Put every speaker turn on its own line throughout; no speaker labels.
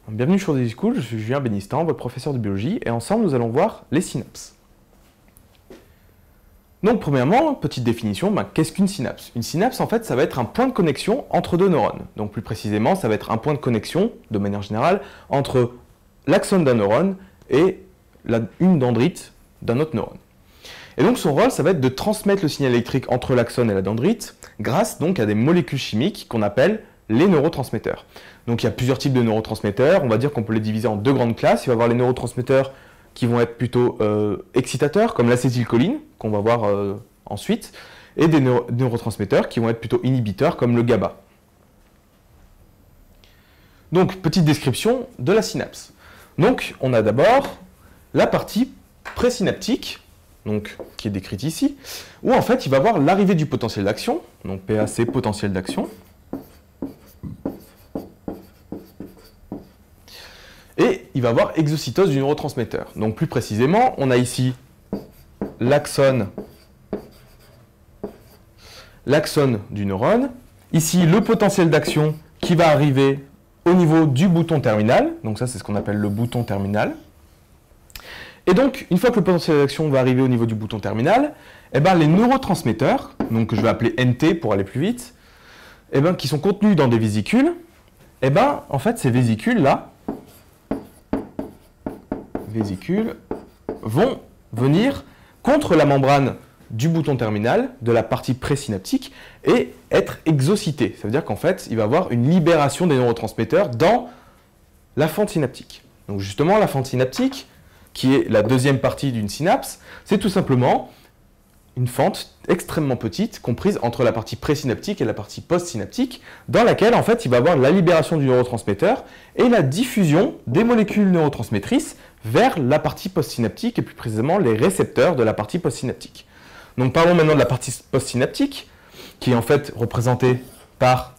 Bienvenue sur Easy School, je suis Julien Bénistan, votre professeur de biologie, et ensemble nous allons voir les synapses. Donc premièrement, petite définition, qu'est-ce qu'une synapse? Une synapse en fait ça va être un point de connexion entre deux neurones. Donc plus précisément ça va être un point de connexion, de manière générale, entre l'axone d'un neurone et une dendrite d'un autre neurone. Et donc son rôle ça va être de transmettre le signal électrique entre l'axone et la dendrite grâce donc à des molécules chimiques qu'on appelle les neurotransmetteurs. Donc il y a plusieurs types de neurotransmetteurs, on va dire qu'on peut les diviser en deux grandes classes. Il va y avoir les neurotransmetteurs qui vont être plutôt excitateurs, comme l'acétylcholine, qu'on va voir ensuite, et des neurotransmetteurs qui vont être plutôt inhibiteurs, comme le GABA. Donc, petite description de la synapse. Donc, on a d'abord la partie présynaptique, donc, qui est décrite ici, où en fait, il va y avoir l'arrivée du potentiel d'action, donc PAC, potentiel d'action, et il va y avoir exocytose du neurotransmetteur. Donc plus précisément, on a ici l'axone du neurone. Ici, le potentiel d'action qui va arriver au niveau du bouton terminal. Donc ça, c'est ce qu'on appelle le bouton terminal. Et donc, une fois que le potentiel d'action va arriver au niveau du bouton terminal, les neurotransmetteurs, donc que je vais appeler NT pour aller plus vite, qui sont contenus dans des vésicules, en fait, ces vésicules-là, vont venir contre la membrane du bouton terminal de la partie présynaptique et être exocytés. Ça veut dire qu'en fait, il va y avoir une libération des neurotransmetteurs dans la fente synaptique. Donc justement, la fente synaptique, qui est la deuxième partie d'une synapse, c'est tout simplement une fente extrêmement petite, comprise entre la partie présynaptique et la partie postsynaptique, dans laquelle en fait il va y avoir la libération du neurotransmetteur et la diffusion des molécules neurotransmettrices vers la partie postsynaptique et plus précisément les récepteurs de la partie postsynaptique. Donc parlons maintenant de la partie postsynaptique, qui est en fait représentée par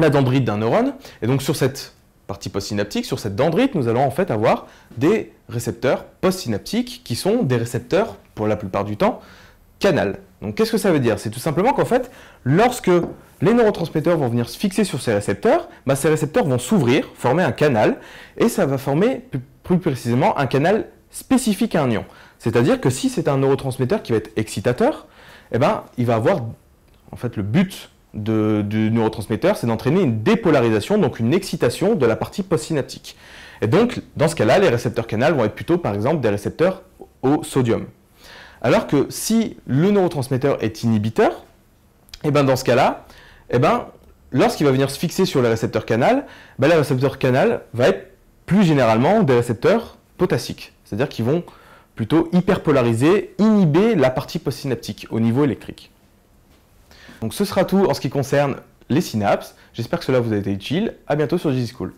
la dendrite d'un neurone. Et donc sur cette partie postsynaptique, sur cette dendrite, nous allons en fait avoir des récepteurs postsynaptiques qui sont des récepteurs, pour la plupart du temps, canal. Donc qu'est-ce que ça veut dire? C'est tout simplement qu'en fait, lorsque les neurotransmetteurs vont venir se fixer sur ces récepteurs vont s'ouvrir, former un canal, et ça va former plus précisément un canal spécifique à un ion. C'est-à-dire que si c'est un neurotransmetteur qui va être excitateur, il va avoir, en fait, le but du neurotransmetteur, c'est d'entraîner une dépolarisation, donc une excitation de la partie postsynaptique. Et donc, dans ce cas-là, les récepteurs canal vont être plutôt, par exemple, des récepteurs au sodium. Alors que si le neurotransmetteur est inhibiteur, dans ce cas-là, lorsqu'il va venir se fixer sur le récepteur canal, le récepteur canal va être plus généralement des récepteurs potassiques. C'est-à-dire qu'ils vont plutôt hyperpolariser, inhiber la partie postsynaptique au niveau électrique. Donc ce sera tout en ce qui concerne les synapses. J'espère que cela vous a été utile. À bientôt sur Easy School.